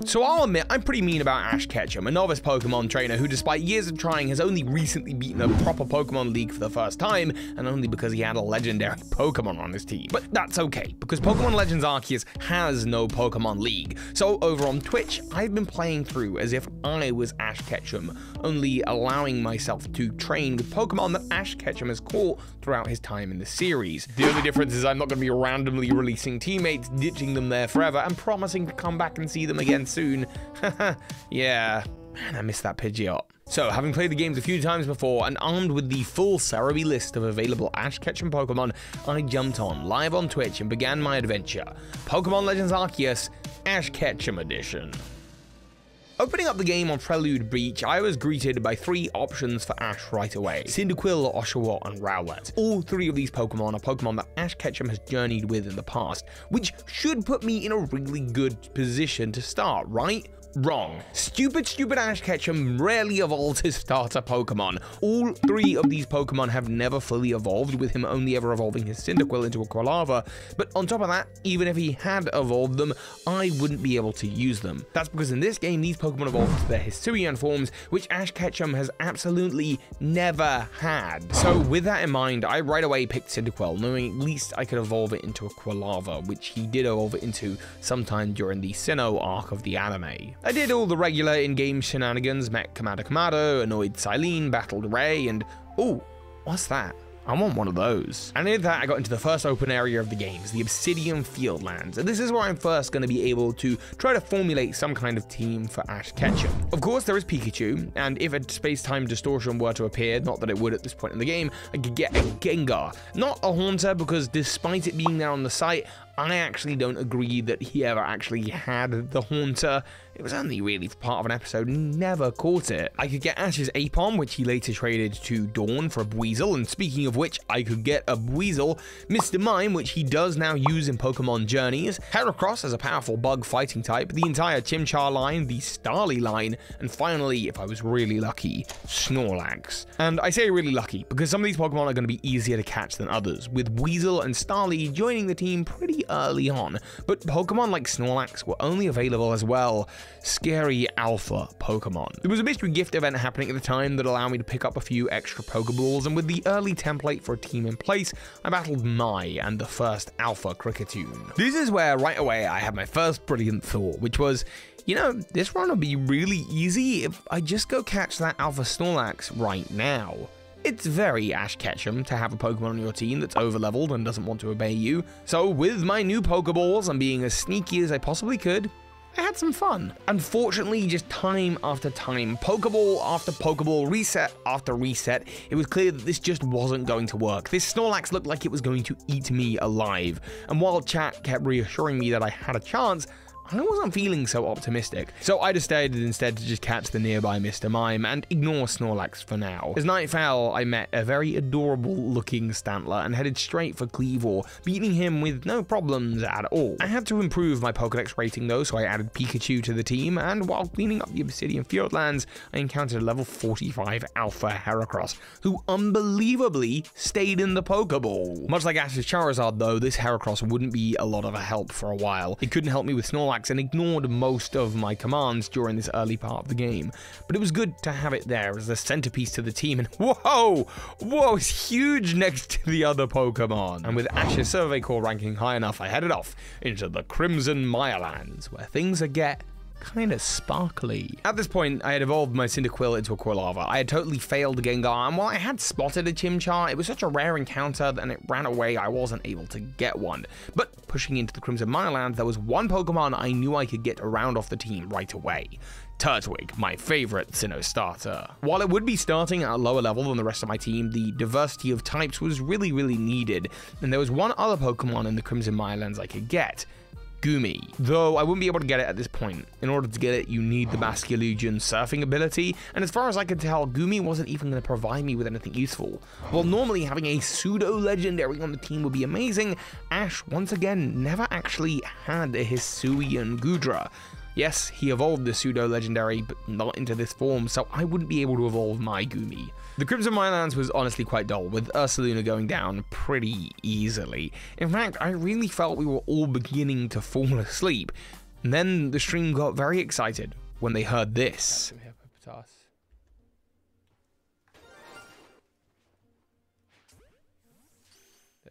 So I'll admit, I'm pretty mean about Ash Ketchum, a novice Pokemon trainer who, despite years of trying, has only recently beaten a proper Pokemon League for the first time, and only because he had a legendary Pokemon on his team. But that's okay, because Pokemon Legends Arceus has no Pokemon League. So over on Twitch, I've been playing through as if I was Ash Ketchum, only allowing myself to train with Pokemon that Ash Ketchum has caught throughout his time in the series. The only difference is I'm not going to be randomly releasing teammates, ditching them there forever, and promising to come back and see them again soon. Yeah, man, I miss that Pidgeot. So, having played the games a few times before and armed with the full Cerebi list of available Ash Ketchum Pokemon, I jumped on live on Twitch and began my adventure. Pokemon Legends Arceus, Ash Ketchum Edition. Opening up the game on Prelude Beach, I was greeted by 3 options for Ash right away: Cyndaquil, Oshawott, and Rowlet. All 3 of these Pokemon are Pokemon that Ash Ketchum has journeyed with in the past, which should put me in a really good position to start, right? Wrong. Stupid Ash Ketchum rarely evolves his starter Pokemon. All 3 of these Pokemon have never fully evolved, with him only ever evolving his Cyndaquil into a Quilava, but on top of that, even if he had evolved them, I wouldn't be able to use them. That's because in this game, these Pokemon evolve into their Hisuian forms, which Ash Ketchum has absolutely never had. So with that in mind, I right away picked Cyndaquil, knowing at least I could evolve it into a Quilava, which he did evolve it into sometime during the Sinnoh arc of the anime. I did all the regular in-game shenanigans, met Komado, annoyed Silene, battled Ray, and ooh, what's that? I want one of those. And in that, I got into the first open area of the games, the Obsidian Fieldlands, and this is where I'm first going to be able to try to formulate some kind of team for Ash Ketchum. Of course, there is Pikachu, and if a space-time distortion were to appear, not that it would at this point in the game, I could get a Gengar. Not a Haunter, because despite it being there on the site, I actually don't agree that he ever actually had the Haunter. It was only really part of an episode, never caught it. I could get Ash's Apom, which he later traded to Dawn for a Buizel, and speaking of which, I could get a Buizel, Mr. Mime, which he does now use in Pokemon Journeys, Heracross as a powerful bug fighting type, the entire Chimchar line, the Starly line, and finally, if I was really lucky, Snorlax. And I say really lucky, because some of these Pokemon are going to be easier to catch than others, with Weasel and Starly joining the team pretty early on, but Pokemon like Snorlax were only available as, well, scary alpha Pokemon. There was a mystery gift event happening at the time that allowed me to pick up a few extra Pokeballs, and with the early template for a team in place, I battled Mai and the first alpha Kricketune. This is where right away I had my first brilliant thought, which was, you know, this run would be really easy if I just go catch that alpha Snorlax right now. It's very Ash Ketchum to have a Pokemon on your team that's overleveled and doesn't want to obey you. So with my new Pokeballs and being as sneaky as I possibly could, I had some fun. Unfortunately, just time after time, Pokeball after Pokeball, reset after reset, it was clear that this just wasn't going to work. This Snorlax looked like it was going to eat me alive. And while chat kept reassuring me that I had a chance, I wasn't feeling so optimistic, so I decided instead to just catch the nearby Mr. Mime and ignore Snorlax for now. As night fell, I met a very adorable looking Stantler and headed straight for Kleavor, beating him with no problems at all. I had to improve my Pokedex rating though, so I added Pikachu to the team, and while cleaning up the Obsidian Fieldlands, I encountered a level 45 Alpha Heracross, who unbelievably stayed in the Pokeball. Much like Ash's Charizard though, this Heracross wouldn't be a lot of a help for a while. It couldn't help me with Snorlax and ignored most of my commands during this early part of the game, but it was good to have it there as the centerpiece to the team, and whoa, it's huge next to the other Pokemon. And with Ash's Survey Corps ranking high enough, I headed off into the Crimson Mirelands, where things get kind of sparkly. At this point, I had evolved my Cyndaquil into a Quilava. I had totally failed Gengar, and while I had spotted a Chimchar, it was such a rare encounter that it ran away, I wasn't able to get one. But pushing into the Crimson Mirelands, there was one Pokemon I knew I could get around off the team right away. Turtwig, my favorite Sinnoh starter. While it would be starting at a lower level than the rest of my team, the diversity of types was really needed, and there was one other Pokemon in the Crimson Mirelands I could get. Goomy, though I wouldn't be able to get it at this point. In order to get it, you need the Basculegion surfing ability, and as far as I could tell, Goomy wasn't even going to provide me with anything useful. While normally having a pseudo-legendary on the team would be amazing, Ash, once again, never actually had a Hisui and Goodra. Yes, he evolved the pseudo-legendary, but not into this form, so I wouldn't be able to evolve my Goomy. The Crimson Mirelands was honestly quite dull, with Ursaluna going down pretty easily. In fact, I really felt we were all beginning to fall asleep. And then the stream got very excited when they heard this.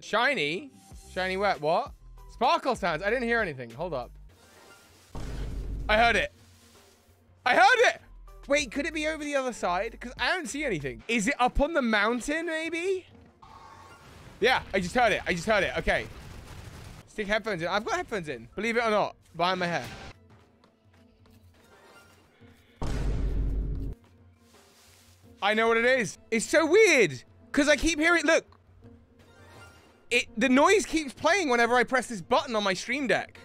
Shiny? Shiny wet, what? Sparkle sounds, I didn't hear anything, hold up. I heard it. I heard it! Wait, could it be over the other side? Because I don't see anything. Is it up on the mountain, maybe? Yeah, I just heard it, okay. Stick headphones in, I've got headphones in, believe it or not, behind my hair. I know what it is. It's so weird, because I keep hearing, look. The noise keeps playing whenever I press this button on my stream deck.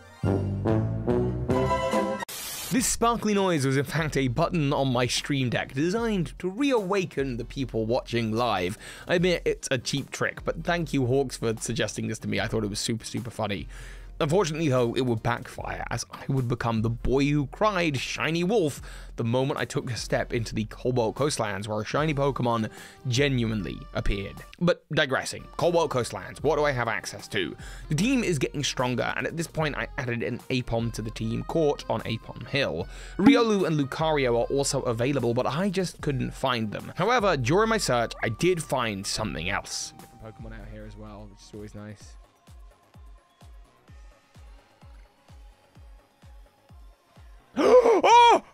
This sparkly noise was in fact a button on my stream deck designed to reawaken the people watching live. I admit it's a cheap trick, but thank you Hawks for suggesting this to me. I thought it was super, super funny. Unfortunately though, it would backfire as I would become the boy who cried shiny wolf the moment I took a step into the coalboat coastlands where a shiny Pokemon genuinely appeared. But digressing, coalboat coastlands, what do I have access to? The team is getting stronger, and at this point I added an Apom to the team court on Apom Hill. Riolu and Lucario are also available, but I just couldn't find them. However, during my search, I did find something else. Different Pokemon out here as well, which is always nice. Oh!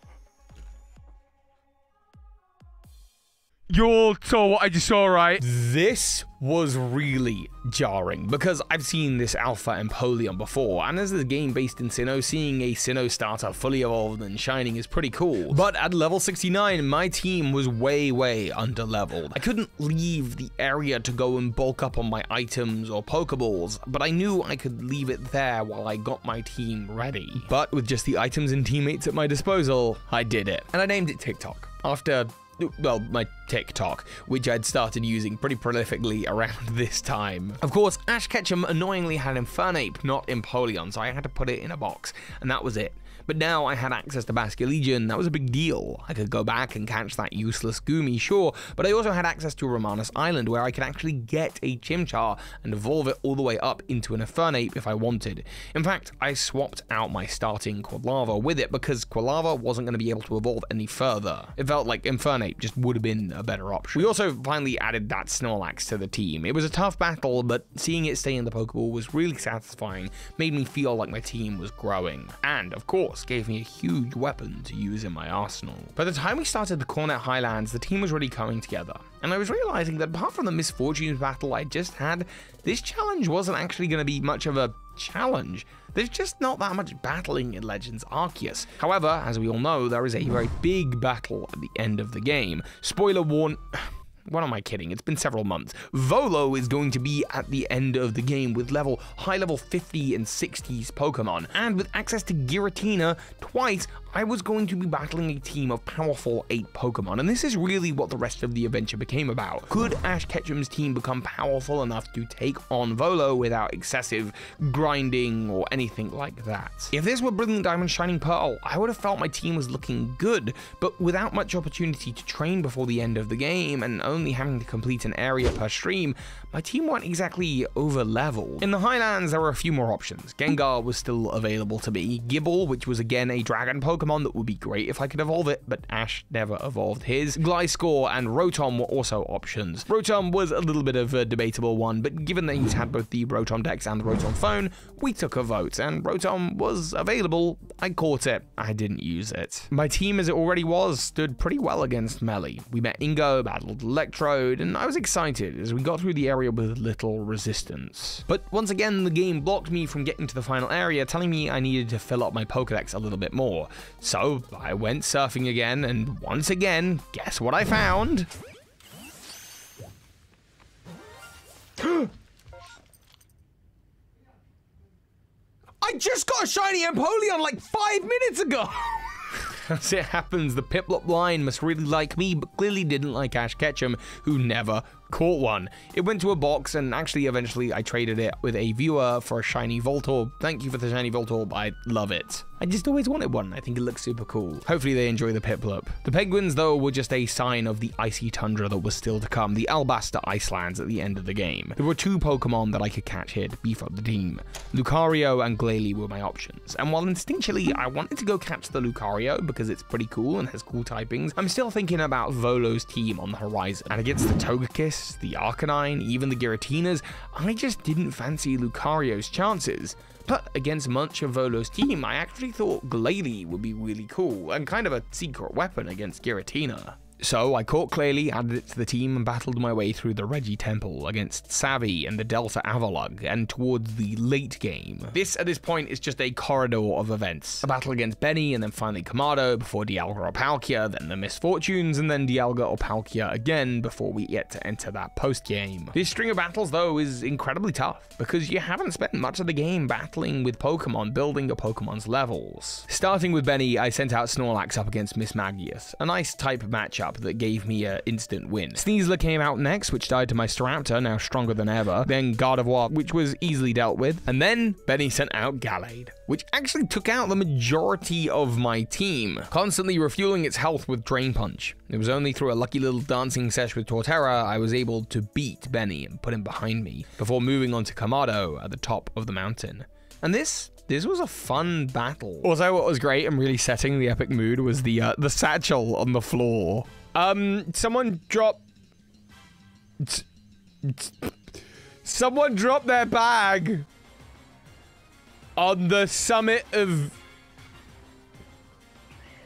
You all saw what I just saw, right? This was really jarring because I've seen this alpha Empoleon before, and as a game based in Sinnoh, seeing a Sinnoh starter fully evolved and shining is pretty cool. But at level 69, my team was way under-leveled. I couldn't leave the area to go and bulk up on my items or Pokeballs, but I knew I could leave it there while I got my team ready. But with just the items and teammates at my disposal, I did it. And I named it TikTok, after, well, my TikTok, which I'd started using pretty prolifically around this time. Of course, Ash Ketchum annoyingly had Infernape, not Empoleon, so I had to put it in a box, and that was it. But now I had access to Basculegion, that was a big deal. I could go back and catch that useless Goomy, sure, but I also had access to Romanus Island, where I could actually get a Chimchar and evolve it all the way up into an Infernape if I wanted. In fact, I swapped out my starting Quilava with it because Quilava wasn't going to be able to evolve any further. It felt like Infernape just would have been a better option. We also finally added that Snorlax to the team. It was a tough battle, but seeing it stay in the Pokeball was really satisfying, made me feel like my team was growing. And, of course, gave me a huge weapon to use in my arsenal. By the time we started the Cornet Highlands, the team was really coming together, and I was realizing that apart from the Misfortunes battle I just had, this challenge wasn't actually going to be much of a challenge. There's just not that much battling in Legends Arceus. However, as we all know, there is a very big battle at the end of the game. Spoiler warn... What am I kidding? It's been several months. Volo is going to be at the end of the game with high level 50 and 60s Pokemon. And with access to Giritina twice, I was going to be battling a team of powerful 8 Pokemon, and this is really what the rest of the adventure became about. Could Ash Ketchum's team become powerful enough to take on Volo without excessive grinding or anything like that? If this were Brilliant Diamond Shining Pearl, I would have felt my team was looking good, but without much opportunity to train before the end of the game, and only having to complete an area per stream, my team weren't exactly over-leveled. In the Highlands, there were a few more options. Gengar was still available to me, Gible, which was again a dragon Pokemon that would be great if I could evolve it, but Ash never evolved his. Gliscor and Rotom were also options. Rotom was a little bit of a debatable one, but given that he's had both the Rotom Dex and the Rotom Phone, we took a vote, and Rotom was available. I caught it. I didn't use it. My team, as it already was, stood pretty well against melee. We met Ingo, battled Electrode, and I was excited as we got through the area with little resistance. But once again, the game blocked me from getting to the final area, telling me I needed to fill up my Pokedex a little bit more. So I went surfing again, and once again, guess what I found? I just got a shiny Empoleon like 5 minutes ago! As it happens, the Piplup line must really like me, but clearly didn't like Ash Ketchum, who never caught one. It went to a box, and actually eventually I traded it with a viewer for a shiny Voltorb. Thank you for the shiny Voltorb, I love it. I just always wanted one. I think it looks super cool. Hopefully they enjoy the Piplup. The penguins, though, were just a sign of the icy tundra that was still to come, the albaster icelands at the end of the game. There were 2 Pokemon that I could catch here to beef up the team. Lucario and Glalie were my options, and while instinctually I wanted to go catch the Lucario because it's pretty cool and has cool typings, I'm still thinking about Volo's team on the horizon. And against the Togekiss, the Arcanine, even the Giritinas, I just didn't fancy Lucario's chances. But against much of Volo's team, I actually thought Glalie would be really cool, and kind of a secret weapon against Giratina. So I caught Glalie, added it to the team, and battled my way through the Reggie Temple against Savvy and the Delta Avalugg, and towards the late game. At this point, is just a corridor of events. A battle against Benny, and then finally Komado, before Dialga or Palkia, then the Misfortunes, and then Dialga or Palkia again, before we get to enter that post-game. This string of battles, though, is incredibly tough, because you haven't spent much of the game battling with Pokemon, building a Pokemon's levels. Starting with Benny, I sent out Snorlax up against Mismagius, a nice type matchup that gave me an instant win. Sneasler came out next, which died to my Staraptor, now stronger than ever, then Gardevoir, which was easily dealt with, and then Benny sent out Gallade, which actually took out the majority of my team, constantly refueling its health with Drain Punch. It was only through a lucky little dancing sesh with Torterra I was able to beat Benny and put him behind me, before moving on to Komado at the top of the mountain. And this was a fun battle. Also, what was great and really setting the epic mood was the satchel on the floor. Someone dropped their bag on the summit of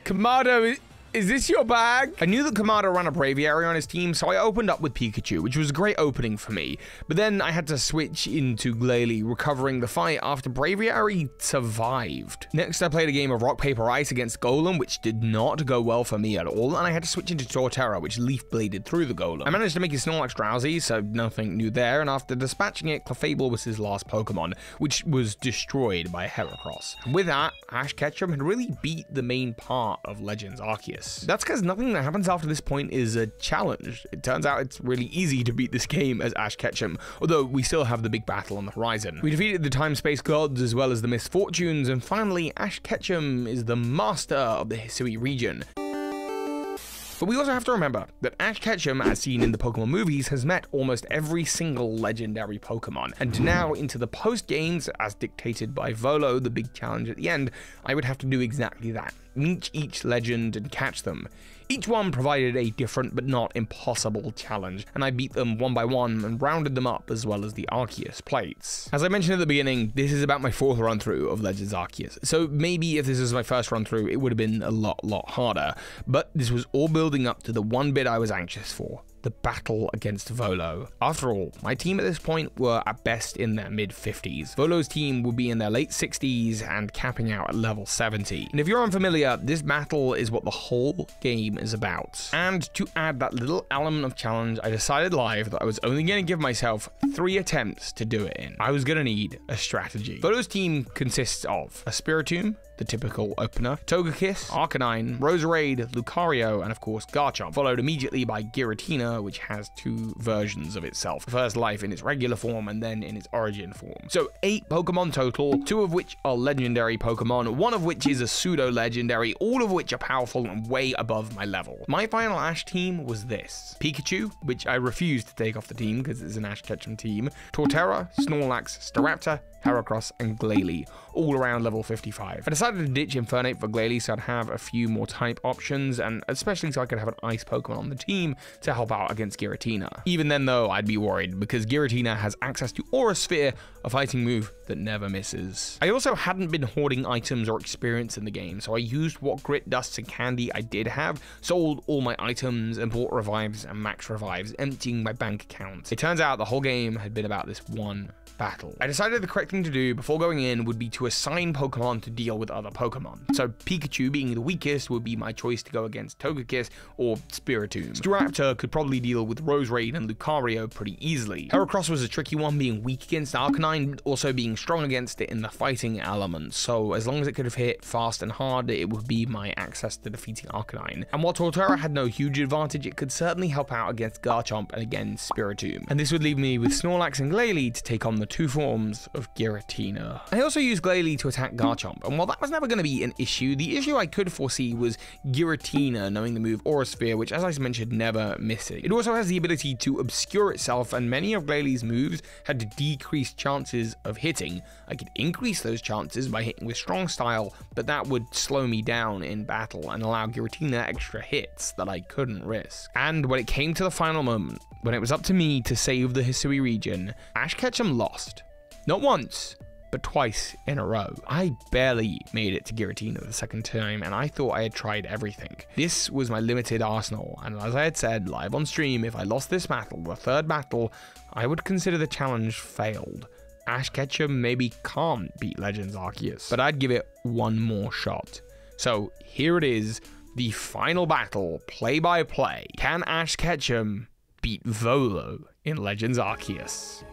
Komado. Is this your bag? I knew that Komado ran a Braviary on his team, so I opened up with Pikachu, which was a great opening for me. But then I had to switch into Glalie, recovering the fight after Braviary survived. Next, I played a game of Rock, Paper, Ice against Golem, which did not go well for me at all, and I had to switch into Torterra, which leaf-bladed through the Golem. I managed to make his Snorlax drowsy, so nothing new there, and after dispatching it, Clefable was his last Pokemon, which was destroyed by Heracross. With that, Ash Ketchum had really beat the main part of Legends Arceus. That's because nothing that happens after this point is a challenge. It turns out it's really easy to beat this game as Ash Ketchum, although we still have the big battle on the horizon. We defeated the Time-Space Gods as well as the Misfortunes, and finally Ash Ketchum is the master of the Hisui region. But we also have to remember that Ash Ketchum, as seen in the Pokemon movies, has met almost every single legendary Pokemon, and now into the post-games, as dictated by Volo, the big challenge at the end, I would have to do exactly that. Meet each legend and catch them. Each one provided a different but not impossible challenge, and I beat them one by one and rounded them up as well as the Arceus plates. As I mentioned at the beginning, this is about my 4th run through of Legends Arceus, so maybe if this was my 1st run through, it would have been a lot harder, but this was all building up to the one bit I was anxious for. The battle against Volo. After all, my team at this point were at best in their mid-50s. Volo's team would be in their late 60s and capping out at level 70. And if you're unfamiliar, this battle is what the whole game is about. And to add that little element of challenge, I decided live that I was only going to give myself 3 attempts to do it in. I was going to need a strategy. Volo's team consists of a Spiritomb, the typical opener, Togekiss, Arcanine, Roserade, Lucario, and of course Garchomp, followed immediately by Giratina, which has 2 versions of itself. First life in its regular form and then in its origin form. So 8 Pokemon total, 2 of which are legendary Pokemon, 1 of which is a pseudo-legendary, all of which are powerful and way above my level. My final Ash team was this. Pikachu, which I refused to take off the team because it's an Ash Ketchum team, Torterra, Snorlax, Staraptor, Heracross, and Glalie, all around level 55. I decided to ditch Infernape for Glalie so I'd have a few more type options, and especially so I could have an ice Pokemon on the team to help out against Giratina. Even then though, I'd be worried, because Giratina has access to Aura Sphere, a fighting move that never misses. I also hadn't been hoarding items or experience in the game, so I used what grit, dusts, and candy I did have, sold all my items, and bought revives and max revives, emptying my bank account. It turns out the whole game had been about this one battle. I decided the correct thing to do before going in would be to assign Pokemon to deal with other Pokemon. So Pikachu, being the weakest, would be my choice to go against Togekiss or Spiritomb. Staraptor could probably deal with Roserade and Lucario pretty easily. Heracross was a tricky one, being weak against Arcanine, but also being strong against it in the fighting element. So as long as it could have hit fast and hard, it would be my access to defeating Arcanine. And while Torterra had no huge advantage, it could certainly help out against Garchomp and against Spiritomb. And this would leave me with Snorlax and Glalie to take on the two forms of Giratina. I also used Glalie to attack Garchomp, and while that was never going to be an issue, the issue I could foresee was Giratina knowing the move Aura Sphere, which, as I mentioned, never missing. It also has the ability to obscure itself, and many of Glalie's moves had decreased chances of hitting. I could increase those chances by hitting with Strong Style, but that would slow me down in battle and allow Giratina extra hits that I couldn't risk. And when it came to the final moment, when it was up to me to save the Hisui region, Ash Ketchum lost. Not once, but twice in a row. I barely made it to Giratina the second time, and I thought I had tried everything. This was my limited arsenal, and as I had said live on stream, if I lost this battle, the third battle, I would consider the challenge failed. Ash Ketchum maybe can't beat Legends Arceus, but I'd give it one more shot. So here it is, the final battle, play by play. Can Ash Ketchum beat Volo in Legends Arceus?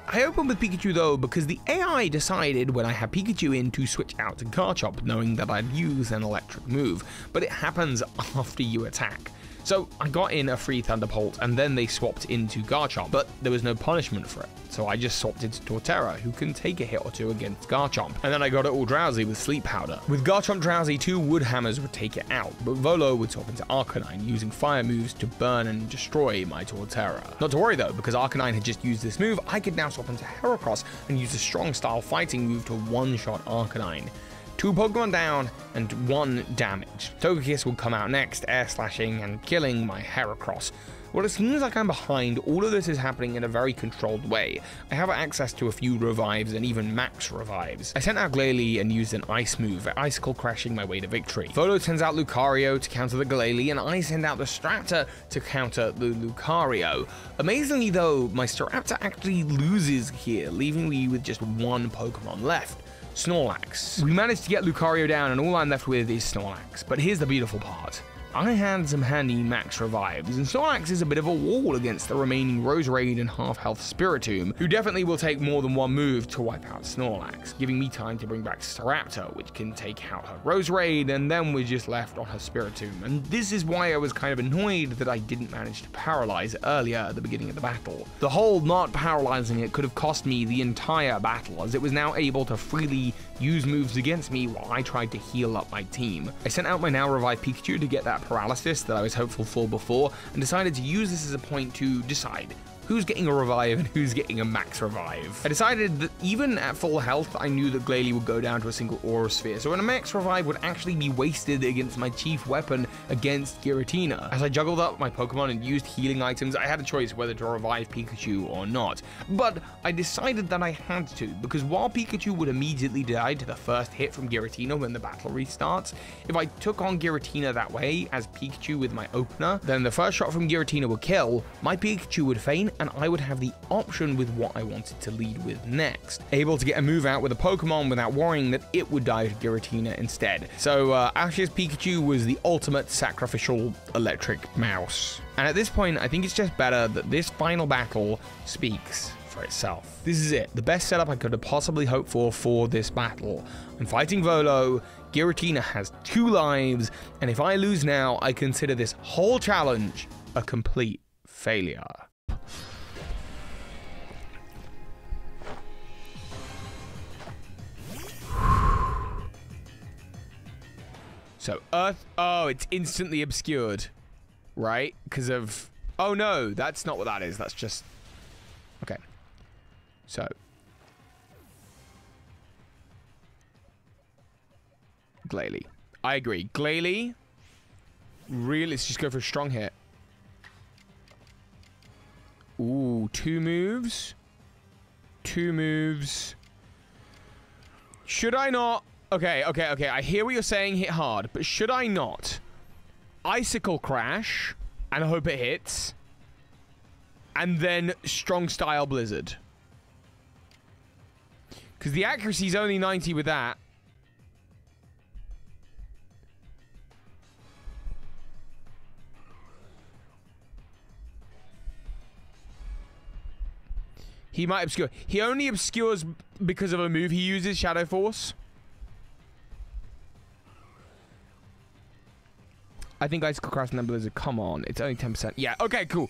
I opened with Pikachu though because the AI decided when I had Pikachu in to switch out to Garchomp, knowing that I'd use an electric move, but it happens after you attack. So I got in a free Thunderbolt and then they swapped into Garchomp, but there was no punishment for it. So I just swapped into Torterra, who can take a hit or two against Garchomp. And then I got it all drowsy with Sleep Powder. With Garchomp drowsy, 2 Wood Hammers would take it out, but Volo would swap into Arcanine, using fire moves to burn and destroy my Torterra. Not to worry though, because Arcanine had just used this move, I could now swap into Heracross and use a strong style fighting move to one-shot Arcanine. 2 Pokemon down and 1 damage. Togekiss will come out next, air slashing and killing my Heracross. Well, it seems like I'm behind. All of this is happening in a very controlled way. I have access to a few revives and even max revives. I sent out Glalie and used an ice move, icicle crashing my way to victory. Volo sends out Lucario to counter the Glalie, and I send out the Staraptor to counter the Lucario. Amazingly though, my Staraptor actually loses here, leaving me with just 1 Pokemon left. Snorlax. We managed to get Lucario down and all I'm left with is Snorlax. But here's the beautiful part. I had some handy max revives, and Snorlax is a bit of a wall against the remaining Roserade and half-health Spiritomb, who definitely will take more than 1 move to wipe out Snorlax, giving me time to bring back Staraptor, which can take out her Roserade, and then we're just left on her Spiritomb. And this is why I was kind of annoyed that I didn't manage to paralyze earlier at the beginning of the battle. The whole not paralyzing it could have cost me the entire battle, as it was now able to freely use moves against me while I tried to heal up my team. I sent out my now revived Pikachu to get that paralysis that I was hopeful for before, and decided to use this as a point to decide who's getting a revive and who's getting a max revive. I decided that even at full health, I knew that Glalie would go down to a single Aura Sphere, so a max revive would actually be wasted against my chief weapon against Giratina. As I juggled up my Pokemon and used healing items, I had a choice whether to revive Pikachu or not. But I decided that I had to, because while Pikachu would immediately die to the first hit from Giratina when the battle restarts, if I took on Giratina that way as Pikachu with my opener, then the first shot from Giratina would kill, my Pikachu would faint, and I would have the option with what I wanted to lead with next, able to get a move out with a Pokemon without worrying that it would die to Giratina instead. So Ash's Pikachu was the ultimate sacrificial electric mouse. And at this point, I think it's just better that this final battle speaks for itself. This is it, the best setup I could have possibly hoped for this battle. I'm fighting Volo, Giratina has 2 lives, and if I lose now, I consider this whole challenge a complete failure. So Earth, oh, it's instantly obscured, right? Because of, oh no, that's not what that is. That's just, okay. So, Glalie. I agree. Glalie, really, let's just go for a strong hit. Ooh, 2 moves. 2 moves. Should I not? Okay. I hear what you're saying, hit hard, but should I not icicle crash and hope it hits, and then strong style blizzard? Because the accuracy is only 90 with that. He might obscure. He only obscures because of a move he uses, Shadow Force. I think Icicle Crash and Blizzard. Come on. It's only 10%. Yeah, okay, cool.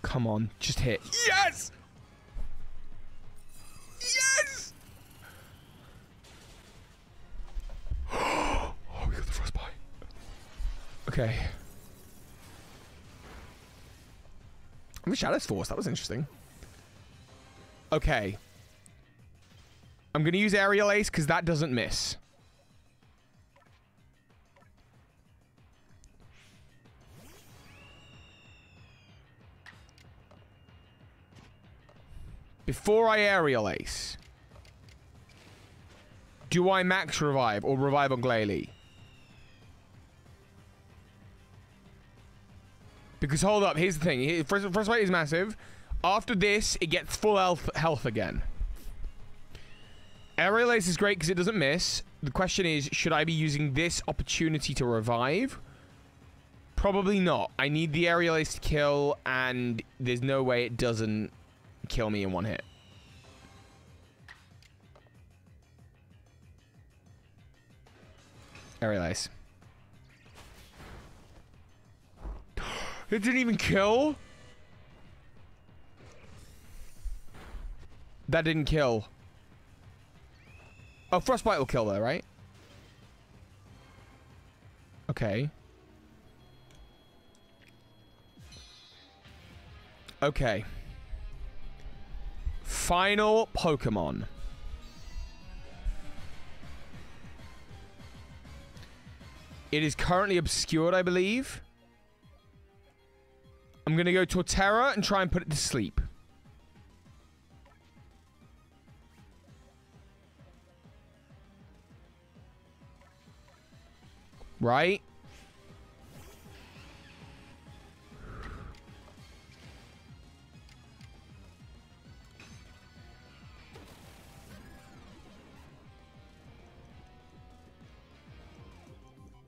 Come on. Just hit. Yes! Yes! Oh, we got the frostbite. Okay. I'm a Shadow's Force. That was interesting. Okay. I'm going to use Aerial Ace because that doesn't miss. Before I Aerial Ace, do I max revive or revive on Glalie? Because hold up, here's the thing. First fight is massive. After this, it gets full health again. Aerial Ace is great because it doesn't miss. The question is, should I be using this opportunity to revive? Probably not. I need the Aerial Ace to kill, and there's no way it doesn't kill me in one hit. Aerial Ace. It didn't even kill? That didn't kill. Oh, Frostbite will kill though, right? Okay. Okay. Final Pokemon. It is currently obscured, I believe. I'm going to go Torterra and try and put it to sleep. Right?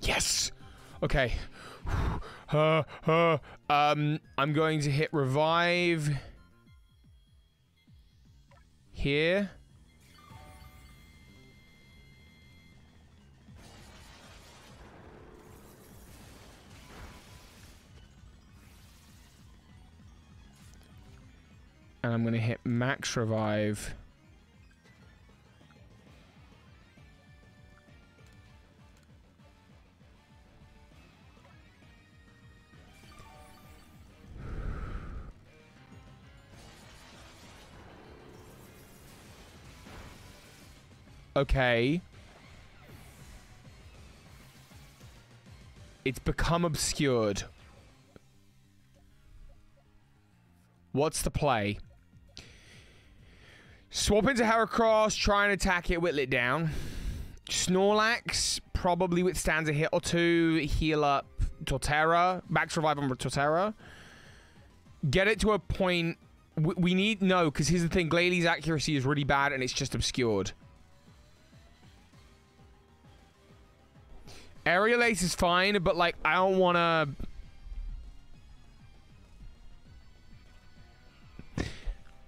Yes! Okay. I'm going to hit revive here. And I'm going to hit max revive. Okay. It's become obscured. What's the play? Swap into Heracross, try and attack it, whittle it down. Snorlax probably withstands a hit or two. Heal up Torterra. Max revive on Torterra. Get it to a point... We need... No, because here's the thing. Gladee's accuracy is really bad and it's just obscured. Aerial Ace is fine, but, like, I don't want to...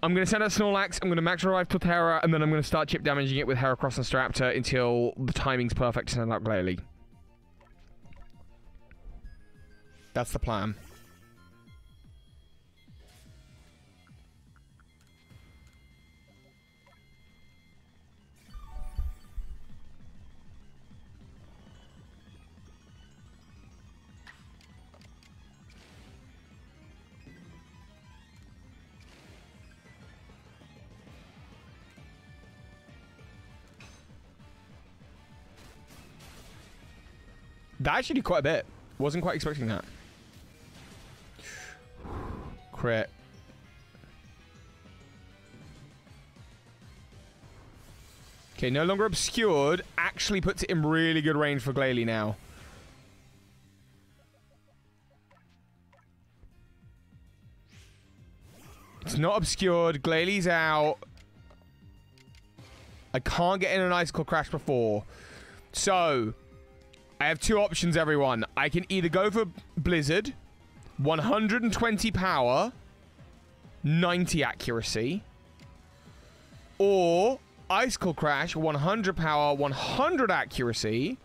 I'm going to send out Snorlax, I'm going to max revive Torterra, and then I'm going to start chip damaging it with Heracross and Staraptor until the timing's perfect to send out Glalie. That's the plan. That actually did quite a bit. Wasn't quite expecting that. Crit. Okay, no longer obscured. Actually puts it in really good range for Glalie now. It's not obscured. Glalie out. I can't get in an icicle crash before. So, I have two options, everyone. I can either go for Blizzard, 120 power, 90 accuracy, or Icicle Crash, 100 power, 100 accuracy.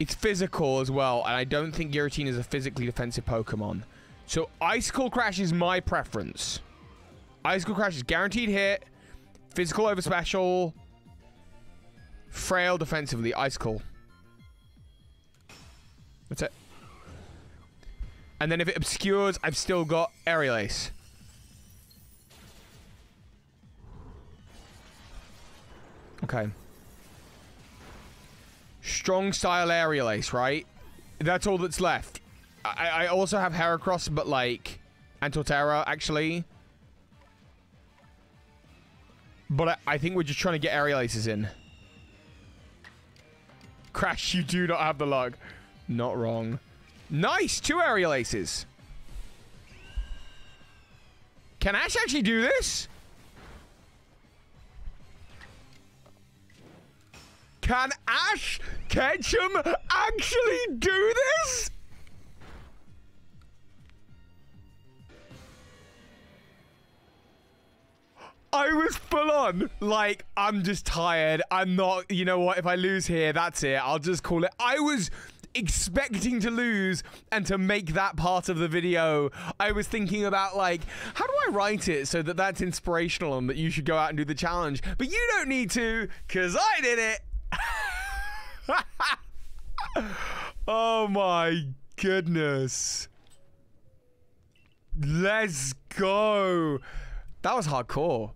It's physical as well, and I don't think Giritina is a physically defensive Pokemon. So Icicle Crash is my preference. Icicle Crash is guaranteed hit, physical over special, frail defensively, Icicle. That's it. And then if it obscures, I've still got Aerial Ace. Okay. Strong style Aerial Ace, right? That's all that's left. I also have Heracross, but like and Torterra, actually. But I think we're just trying to get Aerial Aces in. Crash, you do not have the luck. Not wrong. Nice! 2 Aerial Aces. Can Ash actually do this? Can Ash Ketchum actually do this? I was full on. Like, I'm just tired. I'm not, you know what? If I lose here, that's it. I'll just call it. I was expecting to lose and to make that part of the video. I was thinking about, like, how do I write it so that that's inspirational and that you should go out and do the challenge? But you don't need to, because I did it. Oh my goodness. Let's go. That was hardcore.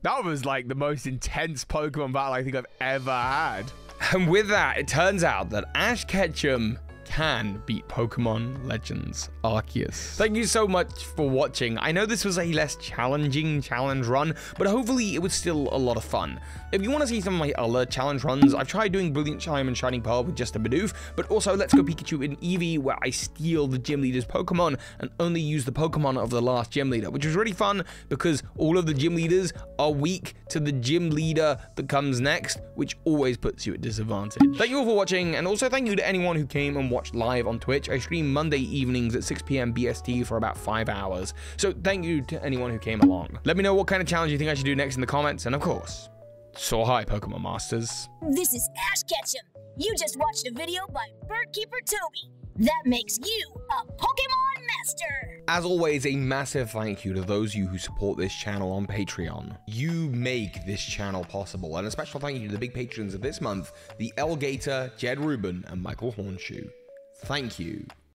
That was like the most intense Pokemon battle I think I've ever had. And with that, it turns out that Ash Ketchum can beat Pokemon Legends Arceus. Thank you so much for watching. I know this was a less challenging challenge run, but hopefully it was still a lot of fun. If you want to see some of my other challenge runs, I've tried doing Brilliant Chime and Shining Pearl with just a Bidoof, but also Let's Go Pikachu in Eevee, where I steal the gym leader's Pokemon and only use the Pokemon of the last gym leader, which was really fun because all of the gym leaders are weak to the gym leader that comes next, which always puts you at disadvantage. Thank you all for watching, and also thank you to anyone who came and watched live on Twitch. I stream Monday evenings at 6 PM BST for about 5 hours. So thank you to anyone who came along. Let me know what kind of challenge you think I should do next in the comments. And of course, so hi, Pokemon Masters. This is Ash Ketchum. You just watched a video by Birdkeeper Toby. That makes you a Pokemon Master. As always, a massive thank you to those of you who support this channel on Patreon. You make this channel possible. And a special thank you to the big patrons of this month, the Elgator, Jed Rubin, and Michael Hornshoe. Thank you.